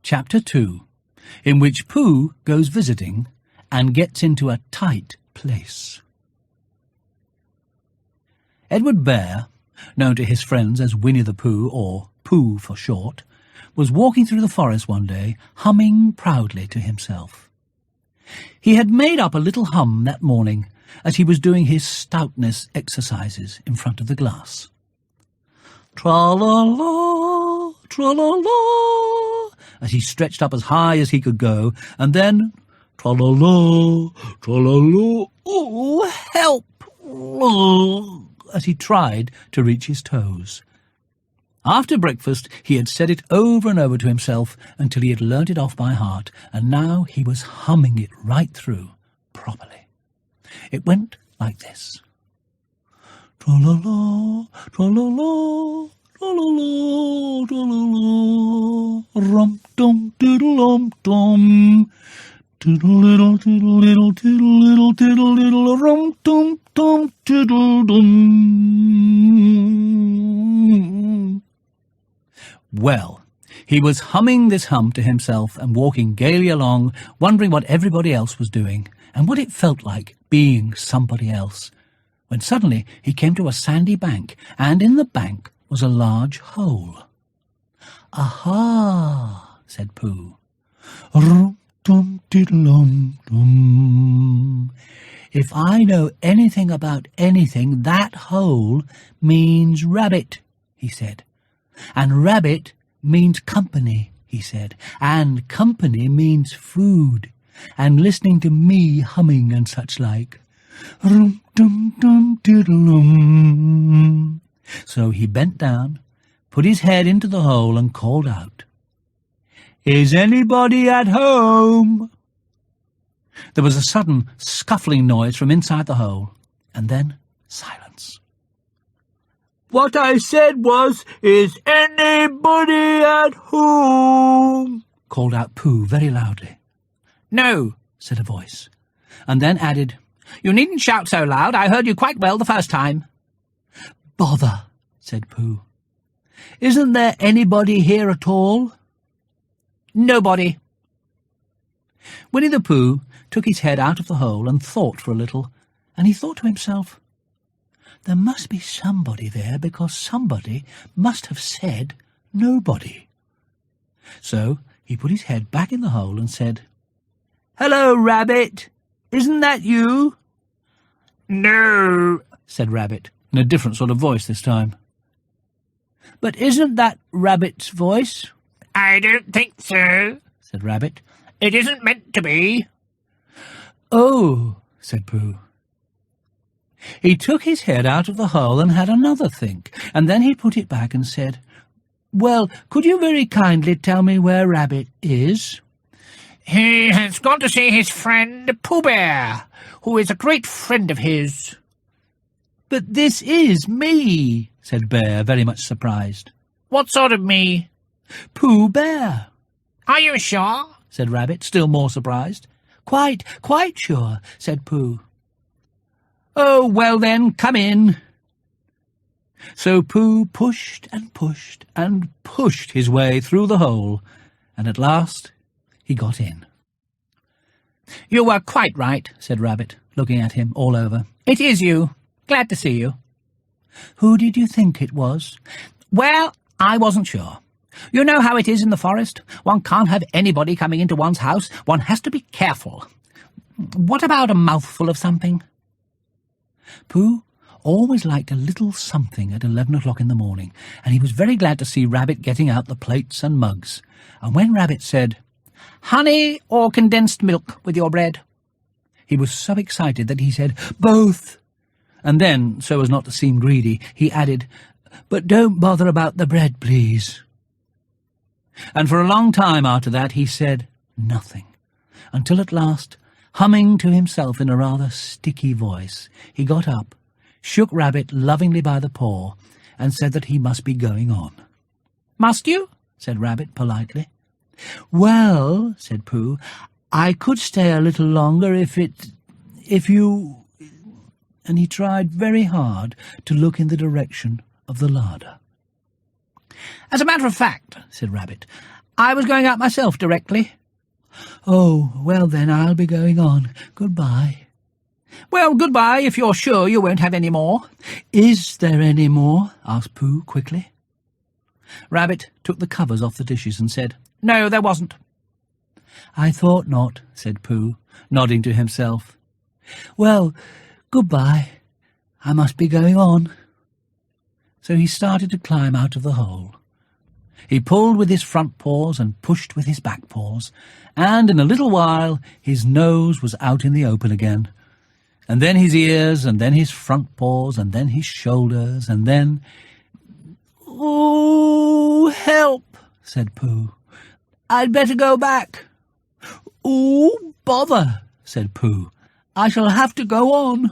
Chapter 2, in which Pooh goes visiting and gets into a tight place. Edward Bear, known to his friends as Winnie the Pooh, or Pooh for short, was walking through the forest one day, humming proudly to himself. He had made up a little hum that morning as he was doing his stoutness exercises in front of the glass. Tra-la-la, tra-la-la, as he stretched up as high as he could go, and then tra-la-la, tra-la-la, oh, help, as he tried to reach his toes. After breakfast he had said it over and over to himself until he had learnt it off by heart, and now he was humming it right through, properly. It went like this. Tra-la-la, tra-la-la, tra-la-la, tra-la-la, rum-dum-diddle-um-dum, tiddle-little, tiddle-little, tiddle-little, tiddle-little, rum-dum-dum, tiddle-dum. Well, he was humming this hum to himself and walking gaily along, wondering what everybody else was doing and what it felt like being somebody else, when suddenly he came to a sandy bank, and in the bank was a large hole. "Aha!" said Pooh. "Rum-dum-diddle-um-dum. If I know anything about anything, that hole means rabbit," he said. "And rabbit means company," he said, "and company means food, and listening to me humming and such like. Rum-dum-dum-diddle-um." So he bent down, put his head into the hole and called out, "Is anybody at home?" There was a sudden scuffling noise from inside the hole, and then silence. "What I said was, is anybody at home?" called out Pooh very loudly. "No," said a voice, and then added, "You needn't shout so loud. I heard you quite well the first time." "Bother," said Pooh. "Isn't there anybody here at all?" "Nobody." Winnie the Pooh took his head out of the hole and thought for a little, and he thought to himself, there must be somebody there, because somebody must have said nobody. So he put his head back in the hole and said, "Hello, Rabbit. Isn't that you?" "No," said Rabbit, in a different sort of voice this time. "But isn't that Rabbit's voice?" "I don't think so," said Rabbit. "It isn't meant to be." "Oh," said Pooh. He took his head out of the hole and had another think, and then he put it back and said, "Well, could you very kindly tell me where Rabbit is?" "He has gone to see his friend Pooh Bear, who is a great friend of his." "But this is me," said Bear, very much surprised. "What sort of me?" "Pooh Bear." "Are you sure?" said Rabbit, still more surprised. Quite sure," said Pooh. "Oh, well then, come in." So Pooh pushed and pushed and pushed his way through the hole, and at last he got in. "You were quite right," said Rabbit, looking at him all over. "It is you. Glad to see you." "Who did you think it was?" "Well, I wasn't sure. You know how it is in the forest. One can't have anybody coming into one's house. One has to be careful. What about a mouthful of something?" Pooh always liked a little something at 11 o'clock in the morning, and he was very glad to see Rabbit getting out the plates and mugs. And when Rabbit said, "Honey or condensed milk with your bread?" he was so excited that he said, "Both." And then, so as not to seem greedy, he added, "But don't bother about the bread, please." And for a long time after that he said nothing, until at last, humming to himself in a rather sticky voice, he got up, shook Rabbit lovingly by the paw, and said that he must be going on. "Must you?" said Rabbit politely. "Well," said Pooh, "I could stay a little longer if you—" And he tried very hard to look in the direction of the larder. "As a matter of fact," said Rabbit, I was going out myself directly." "Oh, well then, I'll be going on. Goodbye." "Well, goodbye, if you're sure you won't have any more." "Is there any more?" asked Pooh quickly. Rabbit took the covers off the dishes and said, "No, there wasn't." "I thought not," said Pooh, nodding to himself. "Well, goodbye. I must be going on." So he started to climb out of the hole. He pulled with his front paws and pushed with his back paws, and in a little while his nose was out in the open again, and then his ears, and then his front paws, and then his shoulders, and then— "Oh, help!" said Pooh. "I'd better go back." "Oh, bother!" said Pooh. "I shall have to go on."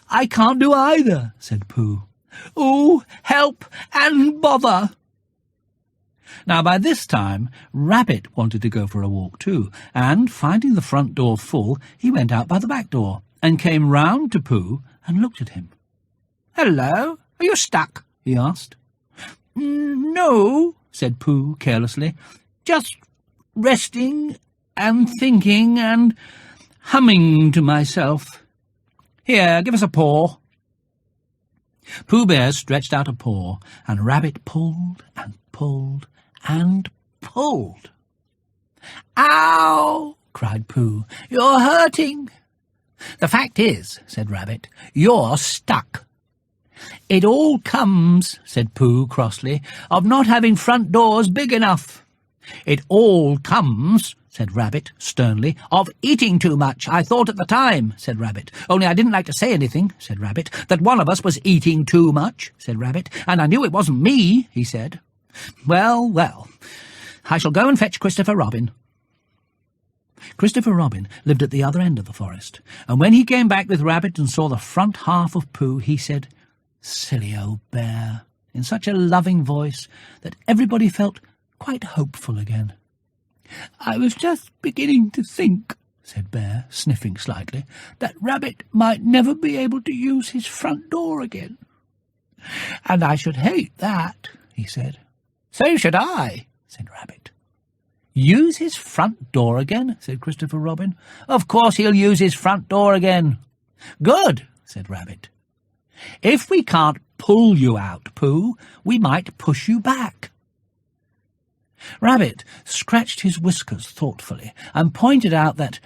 "I can't do either," said Pooh. "Oh, help and bother!" Now, by this time, Rabbit wanted to go for a walk too, and, finding the front door full, he went out by the back door, and came round to Pooh and looked at him. "Hello, are you stuck?" he asked. "No," said Pooh carelessly, "just resting and thinking and humming to myself. Here, give us a paw." Pooh Bear stretched out a paw, and Rabbit pulled and pulled and pulled. "Ow!" cried Pooh. "You're hurting." "The fact is," said Rabbit, "you're stuck." "It all comes," said Pooh crossly, "of not having front doors big enough." "It all comes," said Rabbit sternly, "of eating too much. I thought at the time," said Rabbit. "Only I didn't like to say anything," said Rabbit. "That one of us was eating too much," said Rabbit. "And I knew it wasn't me," he said. "Well, well, I shall go and fetch Christopher Robin." Christopher Robin lived at the other end of the forest, and when he came back with Rabbit and saw the front half of Pooh, he said, "Silly old bear," in such a loving voice that everybody felt quite hopeful again. "I was just beginning to think," said Bear, sniffing slightly, "that Rabbit might never be able to use his front door again." "And I should hate that," he said. "So should I," said Rabbit. "Use his front door again?" said Christopher Robin. "Of course he'll use his front door again." "Good," said Rabbit. "If we can't pull you out, Pooh, we might push you back." Rabbit scratched his whiskers thoughtfully and pointed out that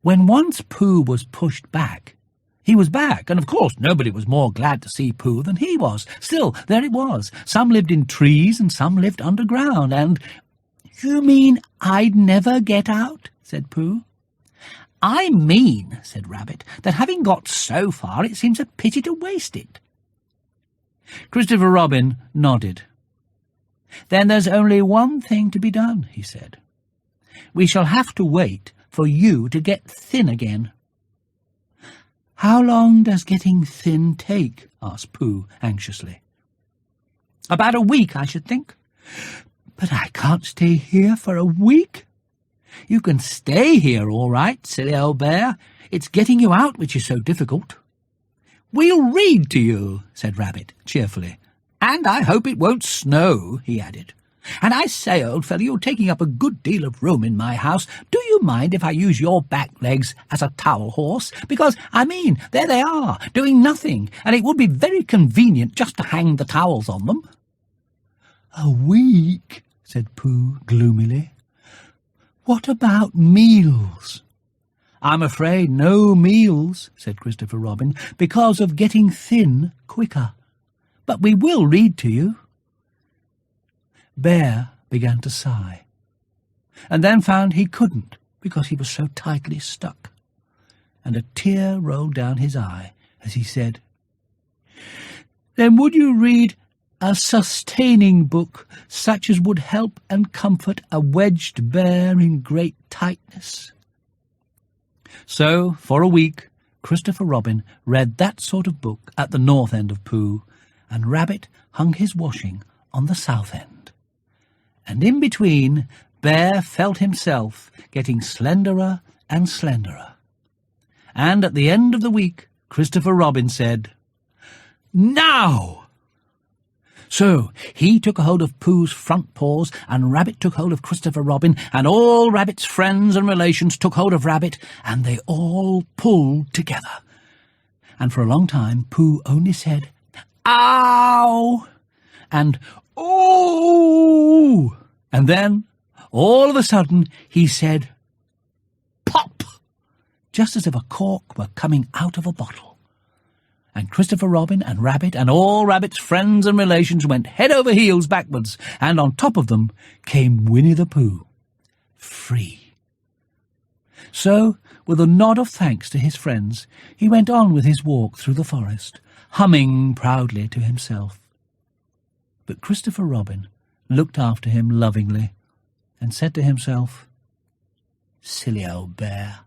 when once Pooh was pushed back, he was back, and of course nobody was more glad to see Pooh than he was. Still, there it was. Some lived in trees and some lived underground, and— "You mean I'd never get out?" said Pooh. "I mean," said Rabbit, "that having got so far it seems a pity to waste it." Christopher Robin nodded. "Then there's only one thing to be done," he said. "We shall have to wait for you to get thin again." "How long does getting thin take?" asked Pooh anxiously. "About a week, I should think." "But I can't stay here for a week." "You can stay here all right, silly old bear. It's getting you out which is so difficult." "We'll read to you," said Rabbit cheerfully. "And I hope it won't snow," he added. "And I say, old fellow, you're taking up a good deal of room in my house. Do you mind if I use your back legs as a towel horse? Because, I mean, there they are, doing nothing, and it would be very convenient just to hang the towels on them." "A week," said Pooh gloomily. "What about meals?" "I'm afraid no meals," said Christopher Robin, "because of getting thin quicker. But we will read to you." Bear began to sigh, and then found he couldn't because he was so tightly stuck, and a tear rolled down his eye as he said, "Then would you read a sustaining book such as would help and comfort a wedged bear in great tightness?" So, for a week, Christopher Robin read that sort of book at the north end of Pooh, and Rabbit hung his washing on the south end. And in between, Bear felt himself getting slenderer and slenderer. And at the end of the week, Christopher Robin said, "Now!" So he took a hold of Pooh's front paws, and Rabbit took hold of Christopher Robin, and all Rabbit's friends and relations took hold of Rabbit, and they all pulled together. And for a long time Pooh only said, "Ow!" and "Oh!" And then, all of a sudden, he said, "Pop!" just as if a cork were coming out of a bottle. And Christopher Robin and Rabbit and all Rabbit's friends and relations went head over heels backwards, and on top of them came Winnie the Pooh, free. So, with a nod of thanks to his friends, he went on with his walk through the forest, humming proudly to himself. But Christopher Robin looked after him lovingly and said to himself, "Silly old bear."